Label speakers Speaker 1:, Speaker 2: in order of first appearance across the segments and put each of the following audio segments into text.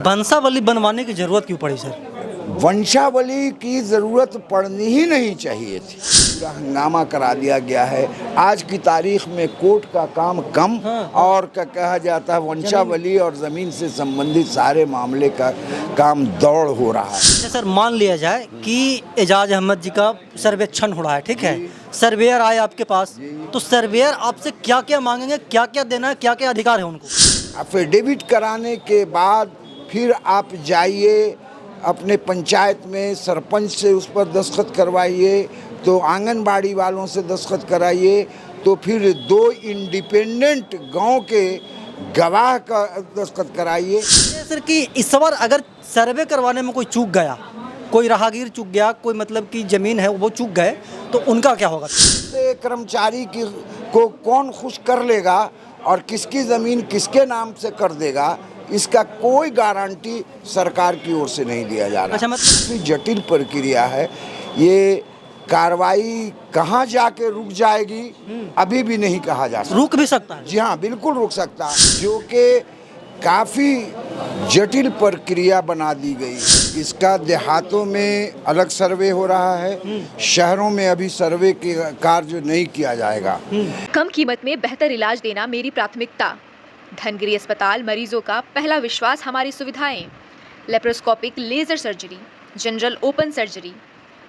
Speaker 1: वंशावली बनवाने की जरूरत क्यों पड़ी सर?
Speaker 2: वंशावली की ज़रूरत पड़नी ही नहीं चाहिए थी। पूरा हंगामा करा दिया गया है। आज की तारीख में कोर्ट का काम कम और कहा जाता है वंशावली और ज़मीन से संबंधित सारे मामले का काम दौड़ हो रहा है।
Speaker 1: अच्छा सर, मान लिया जाए कि एजाज अहमद जी का सर्वेक्षण हो रहा है, ठीक है, सर्वेयर आए आपके पास, तो सर्वेयर आपसे क्या क्या मांगेंगे, क्या क्या देना है, क्या क्या अधिकार है उनको?
Speaker 2: एफिडेविट कराने के बाद फिर आप जाइए अपने पंचायत में सरपंच से उस पर दस्तखत करवाइए, तो आंगनबाड़ी वालों से दस्तखत कराइए, तो फिर 2 इंडिपेंडेंट गांव के गवाह का दस्तखत कराइए।
Speaker 1: सर कि इस बार अगर सर्वे करवाने में कोई चूक गया, कोई राहगीर चूक गया, कोई मतलब कि ज़मीन है वो चूक गए, तो उनका क्या होगा?
Speaker 2: कर्मचारी को कौन खुश कर लेगा और किसकी ज़मीन किसके नाम से कर देगा, इसका कोई गारंटी सरकार की ओर से नहीं दिया जा रहा।
Speaker 1: अच्छा, मतलब
Speaker 2: जटिल प्रक्रिया है ये। कार्रवाई कहाँ जाके रुक जाएगी अभी भी नहीं कहा जा सकता।
Speaker 1: रुक भी सकता है?
Speaker 2: जी हाँ, बिल्कुल रुक सकता है, जो कि काफ़ी जटिल प्रक्रिया बना दी गई है। इसका देहातों में अलग सर्वे हो रहा है, शहरों में अभी सर्वे के कार्य नहीं किया जाएगा।
Speaker 3: कम कीमत में बेहतर इलाज देना मेरी प्राथमिकता। धनगिरी अस्पताल मरीजों का पहला विश्वास, हमारी सुविधाएं, laparoscopic laser surgery, general open surgery,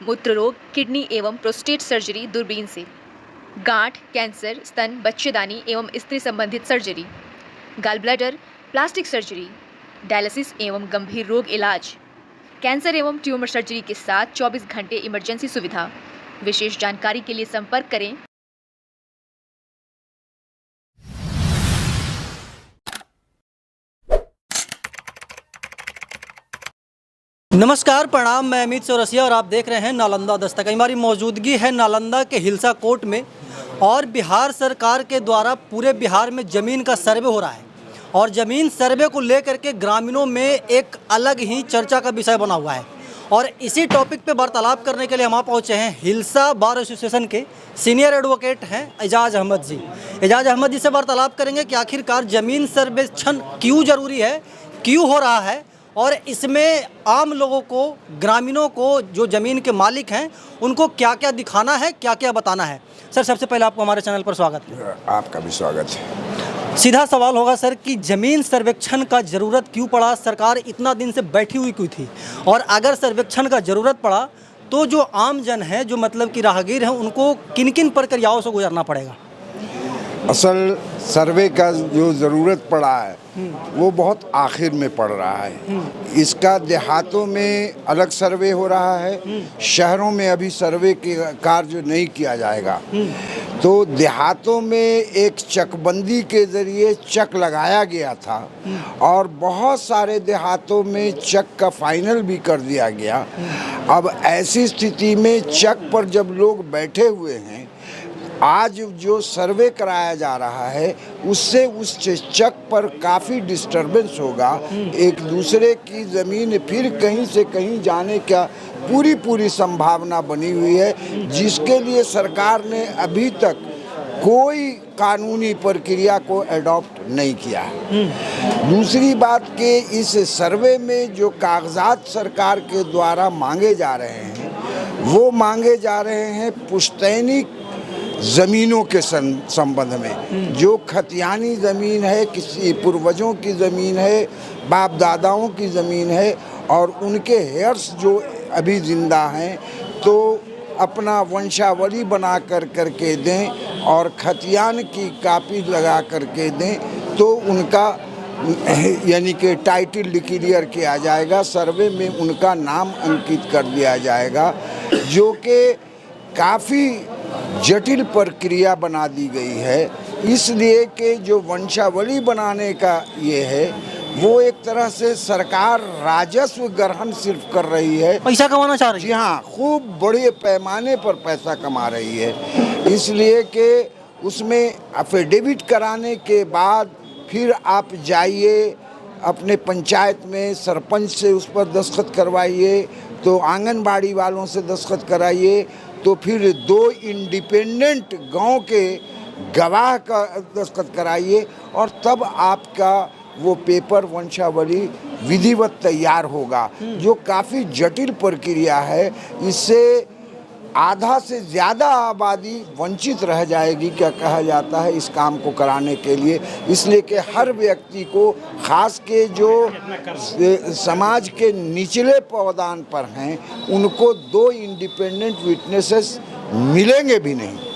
Speaker 3: मूत्र रोग, किडनी एवं प्रोस्टेट सर्जरी दूरबीन से, गांठ, कैंसर, स्तन, बच्चेदानी एवं स्त्री संबंधित surgery, gall bladder, plastic surgery, dialysis एवं गंभीर रोग इलाज, कैंसर एवं ट्यूमर सर्जरी के साथ 24 घंटे इमरजेंसी सुविधा। विशेष जानकारी के लिए संपर्क करें।
Speaker 1: नमस्कार, प्रणाम, मैं अमित चौरसिया और आप देख रहे हैं नालंदा दस्तक। हमारी मौजूदगी है नालंदा के हिलसा कोर्ट में और बिहार सरकार के द्वारा पूरे बिहार में ज़मीन का सर्वे हो रहा है और ज़मीन सर्वे को लेकर के ग्रामीणों में एक अलग ही चर्चा का विषय बना हुआ है। और इसी टॉपिक पे वार्तालाप करने के लिए हम पहुँचे हैं हिलसा बार एसोसिएशन के सीनियर एडवोकेट हैं एजाज अहमद जी। एजाज अहमद जी से वार्तालाप करेंगे कि आखिरकार ज़मीन सर्वेक्षण क्यों ज़रूरी है, क्यों हो रहा है और इसमें आम लोगों को, ग्रामीणों को, जो ज़मीन के मालिक हैं, उनको क्या क्या दिखाना है, क्या क्या बताना है। सर, सबसे पहले आपको हमारे चैनल पर स्वागत है।
Speaker 2: आपका भी स्वागत है।
Speaker 1: सीधा सवाल होगा सर कि ज़मीन सर्वेक्षण का ज़रूरत क्यों पड़ा, सरकार इतना दिन से बैठी हुई क्यों थी, और अगर सर्वेक्षण का ज़रूरत पड़ा तो जो आम जन है, जो मतलब कि राहगीर हैं, उनको किन किन प्रक्रियाओं से गुजरना पड़ेगा?
Speaker 2: असल सर्वे का जो ज़रूरत पड़ा है वो बहुत आखिर में पड़ रहा है। इसका देहातों में अलग सर्वे हो रहा है, शहरों में अभी सर्वे के कार्य नहीं किया जाएगा। तो देहातों में एक चकबंदी के ज़रिए चक लगाया गया था और बहुत सारे देहातों में चक का फाइनल भी कर दिया गया। अब ऐसी स्थिति में चक पर जब लोग बैठे हुए हैं, आज जो सर्वे कराया जा रहा है उससे उस चक पर काफ़ी डिस्टरबेंस होगा। एक दूसरे की ज़मीन फिर कहीं से कहीं जाने का पूरी संभावना बनी हुई है, जिसके लिए सरकार ने अभी तक कोई कानूनी प्रक्रिया को एडॉप्ट नहीं किया है। दूसरी बात कि इस सर्वे में जो कागजात सरकार के द्वारा मांगे जा रहे हैं वो मांगे जा रहे हैं पुश्तैनी ज़मीनों के संबंध में। जो खतियानी ज़मीन है, किसी पूर्वजों की ज़मीन है, बाप दादाओं की ज़मीन है और उनके हेयर्स जो अभी ज़िंदा हैं, तो अपना वंशावली बना करके दें और खतियान की कापी लगा करके दें, तो उनका यानी कि टाइटल डिक्लेयर किया जाएगा, सर्वे में उनका नाम अंकित कर दिया जाएगा, जो कि काफ़ी जटिल प्रक्रिया बना दी गई है। इसलिए कि जो वंशावली बनाने का ये है वो एक तरह से सरकार राजस्व ग्रहण सिर्फ कर रही है,
Speaker 1: पैसा कमाना चाह रही है।
Speaker 2: जी हाँ, खूब बड़े पैमाने पर पैसा कमा रही है। इसलिए कि उसमें एफिडेविट कराने के बाद फिर आप जाइए अपने पंचायत में सरपंच से उस पर दस्तखत करवाइए, तो आंगनबाड़ी वालों से दस्तखत कराइए, तो फिर 2 इंडिपेंडेंट गांव के गवाह का दस्तखत कराइए और तब आपका वो पेपर वंशावली विधिवत तैयार होगा, जो काफ़ी जटिल प्रक्रिया है। इससे आधा से ज़्यादा आबादी वंचित रह जाएगी, क्या कहा जाता है, इस काम को कराने के लिए। इसलिए कि हर व्यक्ति को, खास के जो समाज के निचले पावदान पर हैं, उनको 2 इंडिपेंडेंट विटनेसेस मिलेंगे भी नहीं।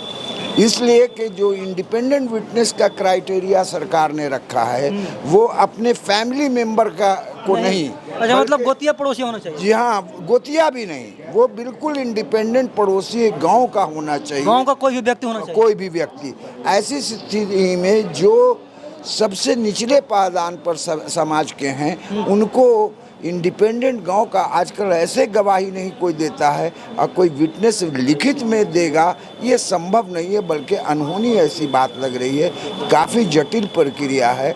Speaker 2: इसलिए कि जो इंडिपेंडेंट विटनेस का क्राइटेरिया सरकार ने रखा है, वो अपने फैमिली मेंबर का को नहीं।
Speaker 1: अच्छा, मतलब गोतिया पड़ोसी होना चाहिए।
Speaker 2: जी हाँ, गोतिया भी नहीं, वो बिल्कुल इंडिपेंडेंट पड़ोसी गांव का होना चाहिए।
Speaker 1: गांव का कोई भी व्यक्ति होना चाहिए।
Speaker 2: कोई भी व्यक्ति। ऐसी स्थिति में जो सबसे निचले पायदान पर समाज के हैं, उनको इंडिपेंडेंट गांव का आजकल ऐसे गवाही नहीं कोई देता है, और कोई विटनेस लिखित में देगा, ये संभव नहीं है, बल्कि अनहोनी ऐसी बात लग रही है। काफ़ी जटिल प्रक्रिया है।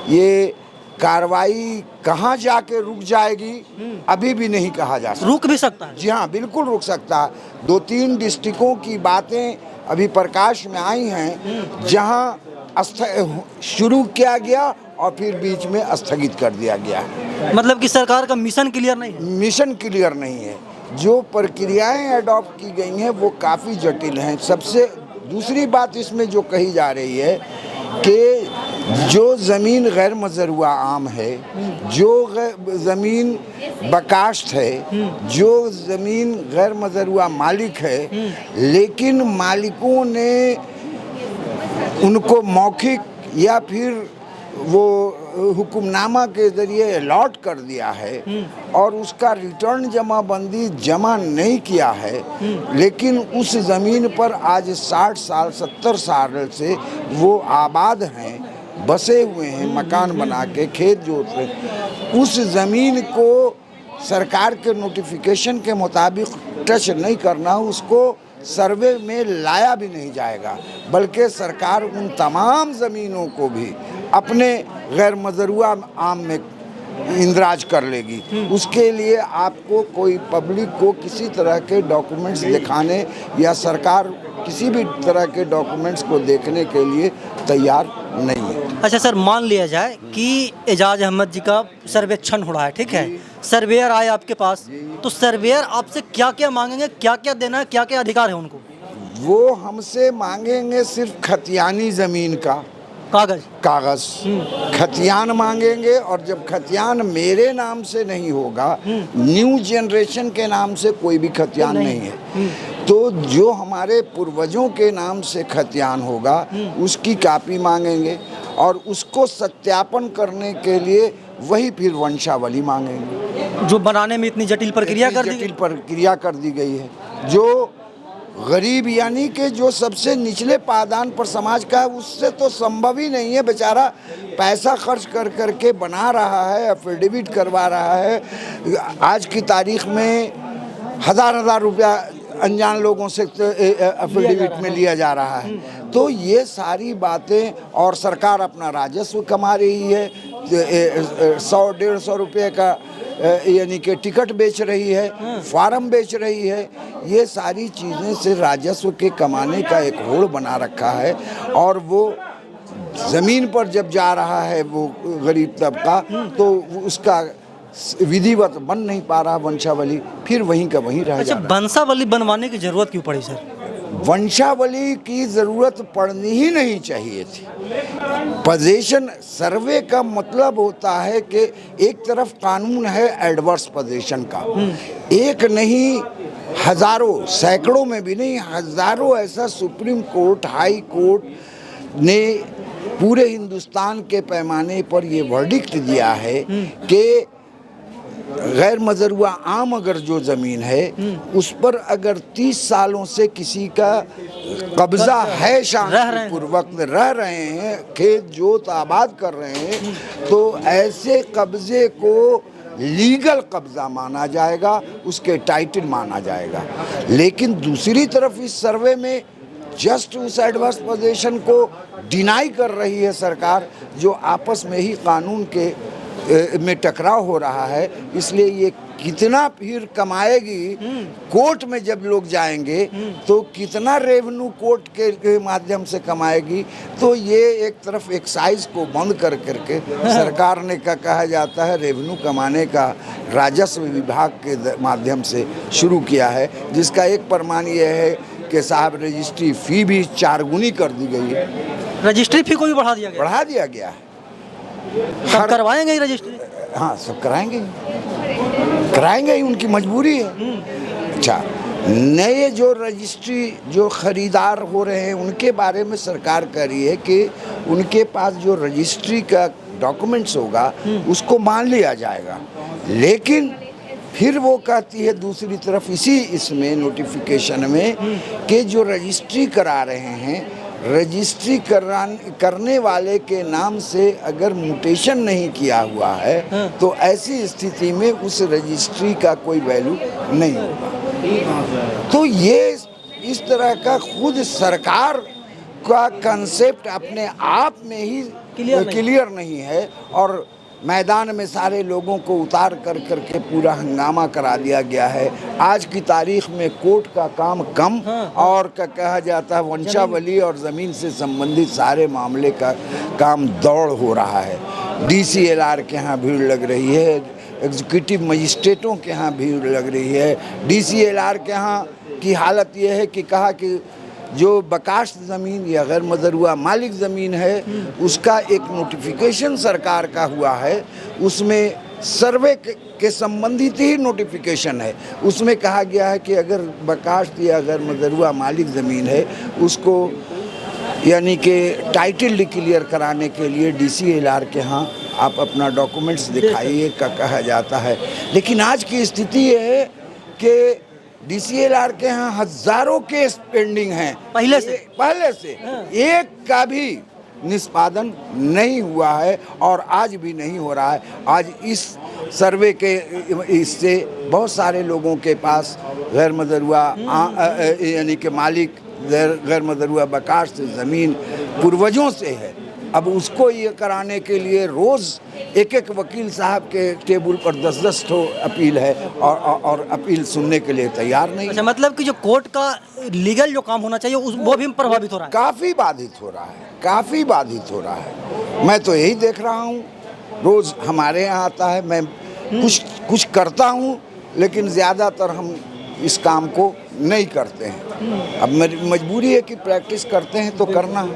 Speaker 2: ये कार्रवाई कहाँ जाके रुक जाएगी अभी भी नहीं कहा जा सकता।
Speaker 1: रुक भी सकता है।
Speaker 2: जी हाँ, बिल्कुल रुक सकता है। 2-3 डिस्ट्रिक्टों की बातें अभी प्रकाश में आई हैं, जहाँ शुरू किया गया और फिर बीच में स्थगित कर दिया गया।
Speaker 1: मतलब कि सरकार का मिशन क्लियर नहीं है।
Speaker 2: मिशन क्लियर नहीं है। जो प्रक्रियाएं अडॉप्ट की गई हैं वो काफ़ी जटिल हैं। सबसे दूसरी बात इसमें जो कही जा रही है कि जो ज़मीन गैर मज़रूआ आम है, जो ज़मीन बकाश्त है, जो ज़मीन गैर मज़रूआ मालिक है, लेकिन मालिकों ने उनको मौखिक या फिर वो हुक्मनामा के ज़रिए अलॉट कर दिया है और उसका रिटर्न जमाबंदी जमा नहीं किया है, लेकिन उस ज़मीन पर आज 60 साल 70 साल से वो आबाद हैं, बसे हुए हैं, मकान बना के, खेत जोत रहे। उस ज़मीन को सरकार के नोटिफिकेशन के मुताबिक टच नहीं करना, उसको सर्वे में लाया भी नहीं जाएगा, बल्कि सरकार उन तमाम ज़मीनों को भी अपने गैर मज़रूआ आम में इंदराज कर लेगी। उसके लिए आपको कोई पब्लिक को किसी तरह के डॉक्यूमेंट्स दिखाने या सरकार किसी भी तरह के डॉक्यूमेंट्स को देखने के लिए तैयार नहीं है।
Speaker 1: अच्छा सर, मान लिया जाए कि एजाज अहमद जी का सर्वेक्षण हो रहा है, ठीक है, सर्वेयर आए आपके पास, तो सर्वेयर आपसे क्या क्या मांगेंगे, क्या क्या देना है, क्या क्या अधिकार है उनको?
Speaker 2: वो हमसे मांगेंगे सिर्फ खतियानी ज़मीन का कागज़ खतियान मांगेंगे, और जब खतियान मेरे नाम से नहीं होगा, न्यू जनरेशन के नाम से कोई भी खतियान नहीं है, तो जो हमारे पूर्वजों के नाम से खतियान होगा उसकी कापी मांगेंगे, और उसको सत्यापन करने के लिए वही फिर वंशावली मांगेंगे,
Speaker 1: जो बनाने में इतनी जटिल प्रक्रिया
Speaker 2: कर दी गई है। जो गरीब यानी कि जो सबसे निचले पायदान पर समाज का है, उससे तो संभव ही नहीं है। बेचारा पैसा खर्च कर करके बना रहा है, एफिडेविट करवा रहा है, आज की तारीख में हज़ार रुपया अनजान लोगों से एफिडेविट में लिया जा रहा है। तो ये सारी बातें, और सरकार अपना राजस्व कमा रही है, 100-150 रुपये का यानी कि टिकट बेच रही है, फार्म बेच रही है। ये सारी चीज़ें से राजस्व के कमाने का एक होड़ बना रखा है, और वो ज़मीन पर जब जा रहा है वो गरीब तबका, तो उसका विधिवत बन नहीं पा रहा वंशावली, फिर वहीं का वहीं रह जा रहा है।
Speaker 1: वंशावली बनवाने की ज़रूरत क्यों पड़ी सर?
Speaker 2: वंशावली की ज़रूरत पड़नी ही नहीं चाहिए थी। पोजीशन सर्वे का मतलब होता है कि एक तरफ कानून है एडवर्स पोजीशन का, एक नहीं हज़ारों, सैकड़ों में भी नहीं, हज़ारों ऐसा सुप्रीम कोर्ट, हाई कोर्ट ने पूरे हिंदुस्तान के पैमाने पर ये वर्डिक्ट दिया है कि गैर मज़रूआ आम अगर जो ज़मीन है, उस पर अगर 30 सालों से किसी का कब्ज़ा है, शांतिपूर्वक रह रहे हैं, खेत जोत आबाद कर रहे हैं, तो ऐसे कब्ज़े को लीगल कब्ज़ा माना जाएगा, उसके टाइटल माना जाएगा। लेकिन दूसरी तरफ इस सर्वे में जस्ट उस एडवर्स पोजीशन को डिनाई कर रही है सरकार, जो आपस में ही कानून के में टकराव हो रहा है, इसलिए ये कितना फिर कमाएगी कोर्ट में जब लोग जाएंगे तो कितना रेवेन्यू कोर्ट के माध्यम से कमाएगी। तो ये एक तरफ एक्साइज को बंद कर करके सरकार ने का कहा जाता है रेवेन्यू कमाने का राजस्व विभाग के माध्यम से शुरू किया है, जिसका एक प्रमाण ये है कि साहब रजिस्ट्री फ़ी भी 4 गुनी कर दी गई है।
Speaker 1: रजिस्ट्री फी को भी बढ़ा दिया गया,
Speaker 2: बढ़ा दिया गया है।
Speaker 1: सब करवाएंगे ही रजिस्ट्री?
Speaker 2: हाँ, सब कराएंगे ही, उनकी मजबूरी है। अच्छा, नए जो रजिस्ट्री जो खरीदार हो रहे हैं उनके बारे में सरकार कह रही है कि उनके पास जो रजिस्ट्री का डॉक्यूमेंट्स होगा उसको मान लिया जाएगा, लेकिन फिर वो कहती है दूसरी तरफ इसमें नोटिफिकेशन में कि जो रजिस्ट्री करा रहे हैं, रजिस्ट्री करने वाले के नाम से अगर म्यूटेशन नहीं किया हुआ है तो ऐसी स्थिति में उस रजिस्ट्री का कोई वैल्यू नहीं होगा। तो ये इस तरह का खुद सरकार का कंसेप्ट अपने आप में ही क्लियर नहीं है और मैदान में सारे लोगों को उतार कर करके पूरा हंगामा करा दिया गया है। आज की तारीख में कोर्ट का काम कम और कहा जाता है वंशावली और ज़मीन से संबंधित सारे मामले का काम दौड़ हो रहा है। DCLR के यहाँ भीड़ लग रही है, एग्जीक्यूटिव मजिस्ट्रेटों के यहाँ भीड़ लग रही है। DCLR के यहाँ की हालत ये है कि कहा कि जो बकाश ज़मीन या गैर मदरुआ मालिक ज़मीन है उसका एक नोटिफिकेशन सरकार का हुआ है, उसमें सर्वे के संबंधित ही नोटिफिकेशन है। उसमें कहा गया है कि अगर बकाश या गैर मदरुआ मालिक ज़मीन है उसको यानी कि टाइटल डिक्लेयर कराने के लिए DCLR के यहाँ आप अपना डॉक्यूमेंट्स दिखाइए का कहा जाता है। लेकिन आज की स्थिति ये है कि DCLR के यहाँ हजारों केस पेंडिंग हैं पहले से एक का भी निष्पादन नहीं हुआ है और आज भी नहीं हो रहा है। आज इस सर्वे के इससे बहुत सारे लोगों के पास गैर मदरुआ यानी कि मालिक गैर मदरुआ बकाश से ज़मीन पूर्वजों से है। अब उसको ये कराने के लिए रोज़ एक वकील साहब के टेबल पर 10-10 ठो अपील है और अपील सुनने के लिए तैयार नहीं।
Speaker 1: अच्छा, मतलब कि जो कोर्ट का लीगल जो काम होना चाहिए वो भी प्रभावित हो रहा है,
Speaker 2: काफ़ी बाधित हो रहा है। मैं तो यही देख रहा हूँ, रोज़ हमारे यहाँ आता है, मैं कुछ करता हूँ लेकिन ज़्यादातर हम इस काम को नहीं करते हैं। अब मेरी मजबूरी है कि प्रैक्टिस करते हैं तो करना है।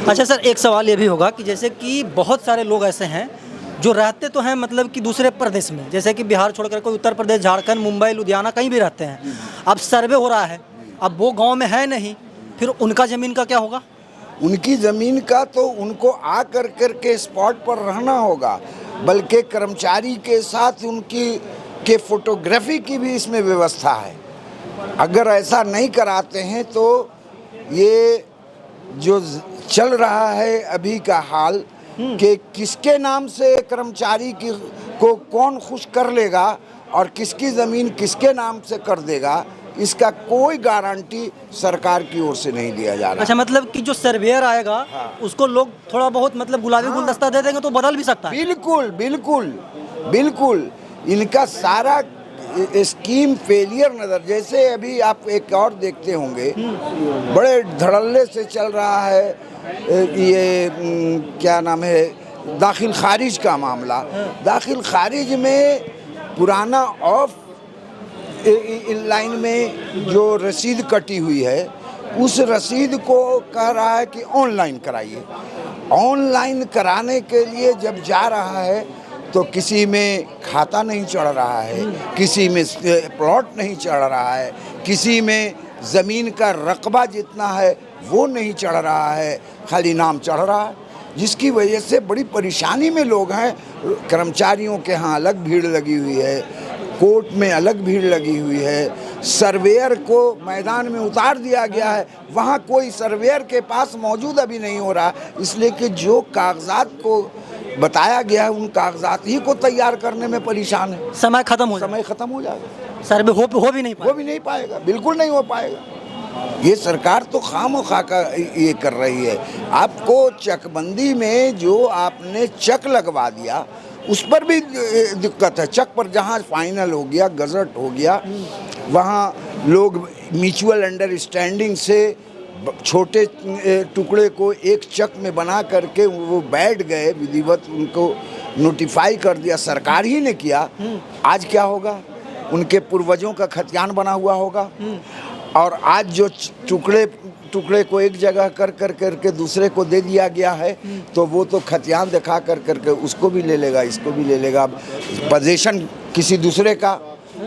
Speaker 1: अच्छा सर, एक सवाल ये भी होगा कि जैसे कि बहुत सारे लोग ऐसे हैं जो रहते तो हैं मतलब कि दूसरे प्रदेश में, जैसे कि बिहार छोड़कर कोई उत्तर प्रदेश, झारखंड, मुंबई, लुधियाना कहीं भी रहते हैं। अब सर्वे हो रहा है, अब वो गांव में है नहीं, फिर उनका ज़मीन का क्या होगा?
Speaker 2: उनकी ज़मीन का तो उनको आ कर के स्पॉट पर रहना होगा, बल्कि कर्मचारी के साथ उनकी के फोटोग्राफी की भी इसमें व्यवस्था है। अगर ऐसा नहीं कराते हैं तो ये जो चल रहा है अभी का हाल कि किसके नाम से कर्मचारी को कौन खुश कर लेगा और किसकी ज़मीन किसके नाम से कर देगा, इसका कोई गारंटी सरकार की ओर से नहीं दिया जा रहा।
Speaker 1: अच्छा, मतलब कि जो सर्वेयर आएगा उसको लोग थोड़ा बहुत मतलब गुलाबी गुलदस्ता दे देंगे तो बदल भी सकता है।
Speaker 2: बिल्कुल इनका सारा स्कीम फेलियर नज़र, जैसे अभी आप एक और देखते होंगे बड़े धड़ल्ले से चल रहा है ये क्या नाम है, दाखिल खारिज का मामला। दाखिल खारिज में पुराना ऑफ लाइन में जो रसीद कटी हुई है उस रसीद को कह रहा है कि ऑनलाइन कराइए। ऑनलाइन कराने के लिए जब जा रहा है तो किसी में खाता नहीं चढ़ रहा है, किसी में प्लॉट नहीं चढ़ रहा है, किसी में ज़मीन का रकबा जितना है वो नहीं चढ़ रहा है, खाली नाम चढ़ रहा है, जिसकी वजह से बड़ी परेशानी में लोग हैं। कर्मचारियों के यहाँ अलग भीड़ लगी हुई है, कोर्ट में अलग भीड़ लगी हुई है, सर्वेयर को मैदान में उतार दिया गया है, वहाँ कोई सर्वेयर के पास मौजूद अभी नहीं हो रहा, इसलिए कि जो कागजात को बताया गया है उन कागजात ही को तैयार करने में परेशान है।
Speaker 1: समय खत्म हो
Speaker 2: जाएगा,
Speaker 1: सर्वे हो भी नहीं
Speaker 2: पाएगा, बिल्कुल नहीं हो पाएगा। ये सरकार तो खामोखा का ये कर रही है। आपको चकबंदी में जो आपने चक लगवा दिया उस पर भी दिक्कत है। चक पर जहाँ फाइनल हो गया, गजट हो गया, वहाँ लोग म्यूचुअल अंडरस्टैंडिंग से छोटे टुकड़े को एक चक में बना करके वो बैठ गए, विधिवत उनको नोटिफाई कर दिया, सरकार ही ने किया। आज क्या होगा? उनके पूर्वजों का खतियान बना हुआ होगा। और आज जो टुकड़े को एक जगह कर करके दूसरे को दे दिया गया है, तो वो तो खतियान दिखा करके उसको भी ले लेगा, इसको भी ले लेगा। पोजीशन किसी दूसरे का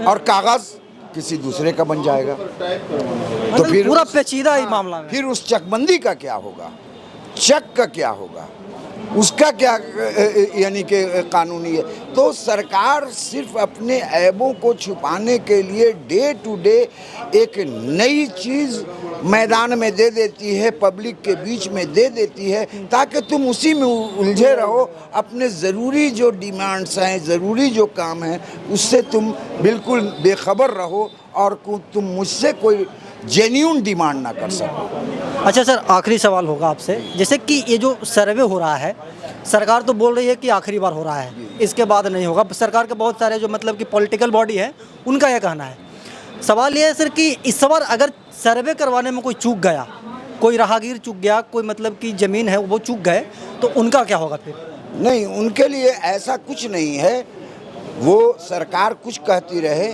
Speaker 2: और कागज किसी दूसरे का बन जाएगा। तो फिर
Speaker 1: पूरा पेचीदा ही मामला है।
Speaker 2: फिर उस चकबंदी का क्या होगा? चक का क्या होगा? उसका क्या यानी कि कानूनी है? तो सरकार सिर्फ अपने ऐबों को छुपाने के लिए डे टू डे एक नई चीज़ मैदान में दे देती है, पब्लिक के बीच में दे देती है, ताकि तुम उसी में उलझे रहो। अपने ज़रूरी जो डिमांड्स हैं, ज़रूरी जो काम हैं, उससे तुम बिल्कुल बेखबर रहो और तुम मुझसे कोई जेन्यून डिमांड ना कर सको।
Speaker 1: अच्छा सर, आखिरी सवाल होगा आपसे, जैसे कि ये जो सर्वे हो रहा है, सरकार तो बोल रही है कि आखिरी बार हो रहा है, इसके बाद नहीं होगा। सरकार के बहुत सारे जो मतलब कि पॉलिटिकल बॉडी है, उनका यह कहना है। सवाल ये है सर कि इस बार अगर सर्वे करवाने में कोई चूक गया, कोई राहगीर चूक गया, कोई मतलब कि ज़मीन है वो चूक गए, तो उनका क्या होगा फिर?
Speaker 2: नहीं, उनके लिए ऐसा कुछ नहीं है। वो सरकार कुछ कहती रहे,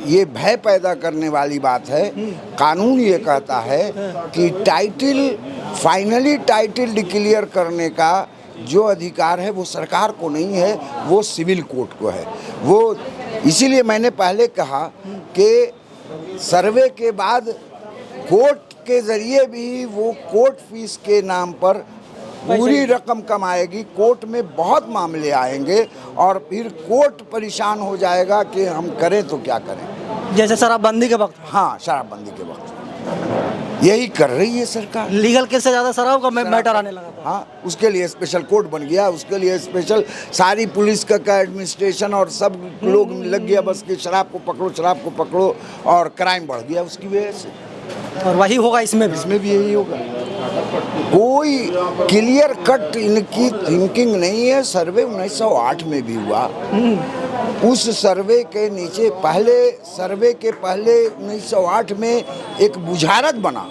Speaker 2: ये भय पैदा करने वाली बात है। कानून ये कहता है कि फाइनली टाइटल डिक्लेयर करने का जो अधिकार है वो सरकार को नहीं है, वो सिविल कोर्ट को है। वो इसीलिए मैंने पहले कहा कि सर्वे के बाद कोर्ट के ज़रिए भी वो कोर्ट फीस के नाम पर पूरी रकम कमाएगी। कोर्ट में बहुत मामले आएंगे और फिर कोर्ट परेशान हो जाएगा कि हम करें तो क्या करें।
Speaker 1: जैसे शराबबंदी के वक्त?
Speaker 2: हाँ, शराबबंदी के वक्त यही कर रही है सरकार।
Speaker 1: लीगल केस से ज़्यादा शराब का मैटर आने लगा था।
Speaker 2: हाँ, उसके लिए स्पेशल कोर्ट बन गया, उसके लिए स्पेशल सारी पुलिस का एडमिनिस्ट्रेशन और सब लोग लग गया बस कि शराब को पकड़ो, और क्राइम बढ़ गया उसकी वजह से।
Speaker 1: और वही होगा इसमें
Speaker 2: भी यही होगा। कोई क्लियर कट इनकी थिंकिंग नहीं है। सर्वे 1908 में भी हुआ। उस सर्वे के नीचे सर्वे के पहले 1908 में एक बुझारत बना।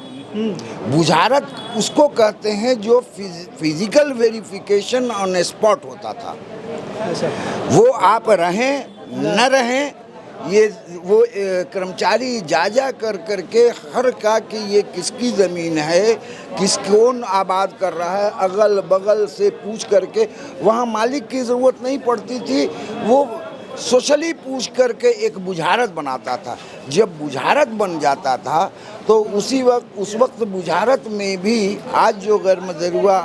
Speaker 2: बुझारत उसको कहते हैं जो फिजिकल वेरिफिकेशन ऑन स्पॉट होता था। वो आप रहें न रहें, ये वो कर्मचारी जायजा करके हर का कि ये किसकी ज़मीन है, कौन आबाद कर रहा है, अगल बगल से पूछ करके। वहाँ मालिक की ज़रूरत नहीं पड़ती थी, वो सोशली पूछ करके एक बुझारत बनाता था। जब बुझारत बन जाता था तो उस वक्त बुझारत में भी आज जो गैरमजरूआ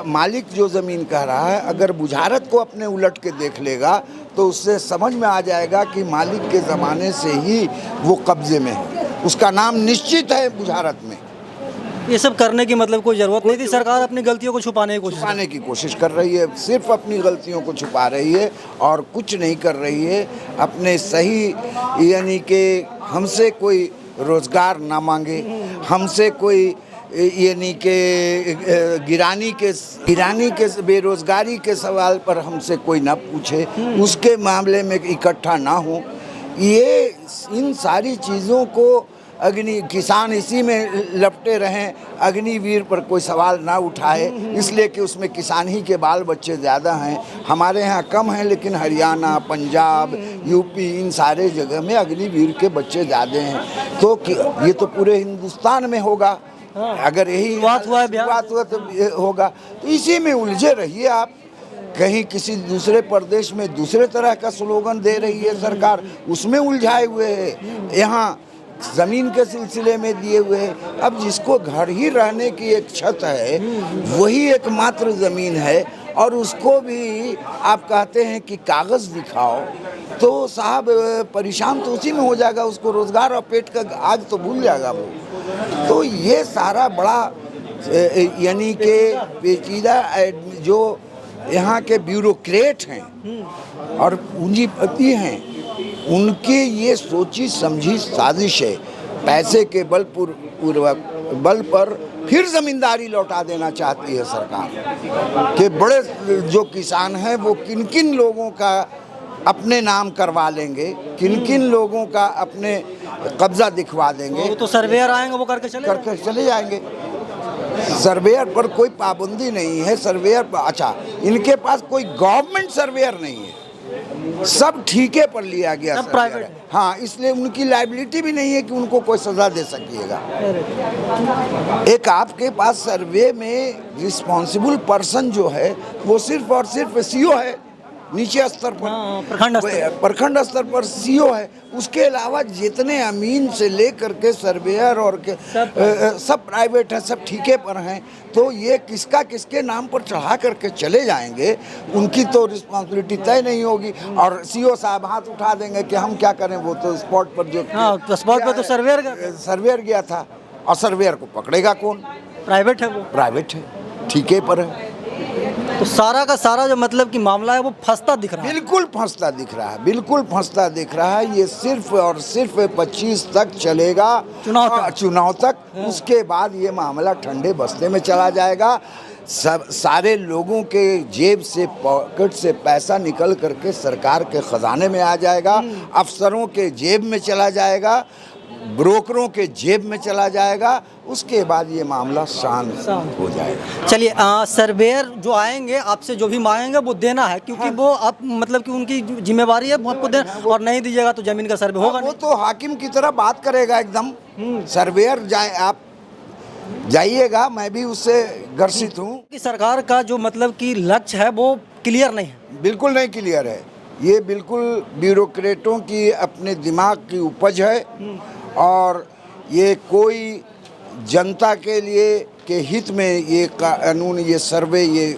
Speaker 2: मालिक जो ज़मीन कह रहा है, अगर बुझारत को अपने उलट के देख लेगा तो उससे समझ में आ जाएगा कि मालिक के ज़माने से ही वो कब्ज़े में है। उसका नाम निश्चित है बुझारत में।
Speaker 1: ये सब करने की मतलब कोई ज़रूरत नहीं थी। सरकार अपनी गलतियों को छुपाने की
Speaker 2: कोशिश कर रही है, सिर्फ अपनी गलतियों को छुपा रही है और कुछ नहीं कर रही है। अपने सही यानी कि हमसे कोई रोज़गार ना मांगे, हमसे कोई यानी कि गिरानी के बेरोज़गारी के सवाल पर हमसे कोई ना पूछे, उसके मामले में इकट्ठा ना हो। ये इन सारी चीज़ों को किसान इसी में लपटे रहें, अग्निवीर पर कोई सवाल ना उठाए, इसलिए कि उसमें किसान ही के बाल बच्चे ज़्यादा हैं। हमारे यहाँ कम हैं, लेकिन हरियाणा, पंजाब, यूपी, इन सारे जगह में अग्निवीर के बच्चे ज़्यादा हैं। तो ये तो पूरे हिंदुस्तान में होगा। अगर यही बात हुआ तो होगा। तो इसी में उलझे रहिए आप। कहीं किसी दूसरे प्रदेश में दूसरे तरह का स्लोगन दे रही है सरकार, उसमें उलझाए हुए है। यहाँ ज़मीन के सिलसिले में दिए हुए हैं। अब जिसको घर ही रहने की एक छत है, वही एकमात्र ज़मीन है, और उसको भी आप कहते हैं कि कागज़ दिखाओ, तो साहब परेशान तो उसी में हो जाएगा। उसको रोज़गार और पेट का आग तो भूल जाएगा वो। तो ये सारा बड़ा यानी कि पेचीदा जो यहाँ के ब्यूरोक्रेट हैं और पूंजीपति हैं, उनके ये सोची समझी साजिश है। पैसे के बल पर फिर ज़मींदारी लौटा देना चाहती है सरकार कि बड़े जो किसान हैं वो किन किन लोगों का अपने नाम करवा लेंगे, किन किन लोगों का अपने कब्जा दिखवा देंगे,
Speaker 1: वो तो सर्वेयर आएंगे वो करके
Speaker 2: चले जाएंगे। सर्वेयर पर कोई पाबंदी नहीं है। सर्वेयर पर अच्छा, इनके पास कोई गवर्नमेंट सर्वेयर नहीं है, सब ठेके पर लिया गया
Speaker 1: सब
Speaker 2: सर्वेयर
Speaker 1: प्राइवेट
Speaker 2: है। हाँ, इसलिए उनकी लायबिलिटी भी नहीं है कि उनको कोई सजा दे सकिएगा। एक आपके पास सर्वे में रिस्पॉन्सिबल पर्सन जो है वो सिर्फ और सिर्फ सीओ है, नीचे स्तर पर प्रखंड स्तर पर सीओ है। उसके अलावा जितने अमीन से लेकर के सर्वेयर और के सब प्राइवेट है, सब ठेके पर हैं। तो ये किसका किसके नाम पर चढ़ा करके चले जाएंगे, उनकी तो रिस्पॉन्सिबिलिटी तय नहीं होगी और सीओ साहब हाथ उठा देंगे कि हम क्या करें। वो तो स्पॉट पर जो
Speaker 1: स्पॉट पर तो सर्वेयर
Speaker 2: गया था और सर्वेयर को पकड़ेगा कौन?
Speaker 1: प्राइवेट है, वो
Speaker 2: प्राइवेट है, ठेके पर है।
Speaker 1: तो सारा का सारा जो मतलब कि मामला है वो फंसता दिख रहा है।
Speaker 2: बिल्कुल फंसता दिख रहा है, बिल्कुल फंसता दिख रहा है। ये सिर्फ और सिर्फ 25 तक चलेगा, चुनाव तक। उसके बाद ये मामला ठंडे बस्ते में चला जाएगा। सब सारे लोगों के जेब से, पॉकेट से पैसा निकल करके सरकार के खजाने में आ जाएगा, अफसरों के जेब में चला जाएगा, ब्रोकरों के जेब में चला जाएगा। उसके बाद ये मामला शांत हो जाएगा।
Speaker 1: चलिए, सर्वेयर जो आएंगे आपसे जो भी मांगेंगे वो देना है, क्योंकि वो आप मतलब कि उनकी जिम्मेवारी है, वो आपको देना, और नहीं दीजिएगा तो जमीन का सर्वे होगा।
Speaker 2: वो तो हाकिम की तरह बात करेगा एकदम। सर्वेयर जाए, आप जाइएगा, मैं भी उससे ग्रसित हूँ
Speaker 1: कि सरकार का जो मतलब कि लक्ष्य है वो क्लियर नहीं है।
Speaker 2: बिल्कुल नहीं क्लियर है। ये बिल्कुल ब्यूरोक्रेटों की अपने दिमाग की उपज है और ये कोई जनता के लिए के हित में ये कानून, ये सर्वे, ये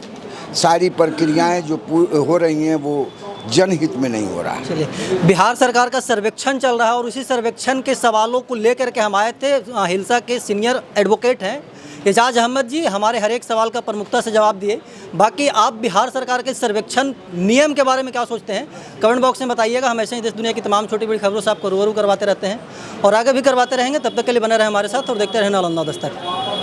Speaker 2: सारी प्रक्रियाएं जो हो रही हैं वो जनहित में नहीं हो रहा है।
Speaker 1: चलिए, बिहार सरकार का सर्वेक्षण चल रहा है और उसी सर्वेक्षण के सवालों को लेकर के हम आए थे। हिल्सा के सीनियर एडवोकेट हैं एजाज अहमद जी, हमारे हर एक सवाल का प्रमुखता से जवाब दिए। बाकी आप बिहार सरकार के सर्वेक्षण नियम के बारे में क्या सोचते हैं, कमेंट बॉक्स में बताइएगा। हम ऐसे ही देश दुनिया की तमाम छोटी बड़ी खबरों से आपको रूबरू करवाते रहते हैं और आगे भी करवाते रहेंगे। तब तक के लिए बने रहे हमारे साथ और देखते रहें नालंदा दस्तक।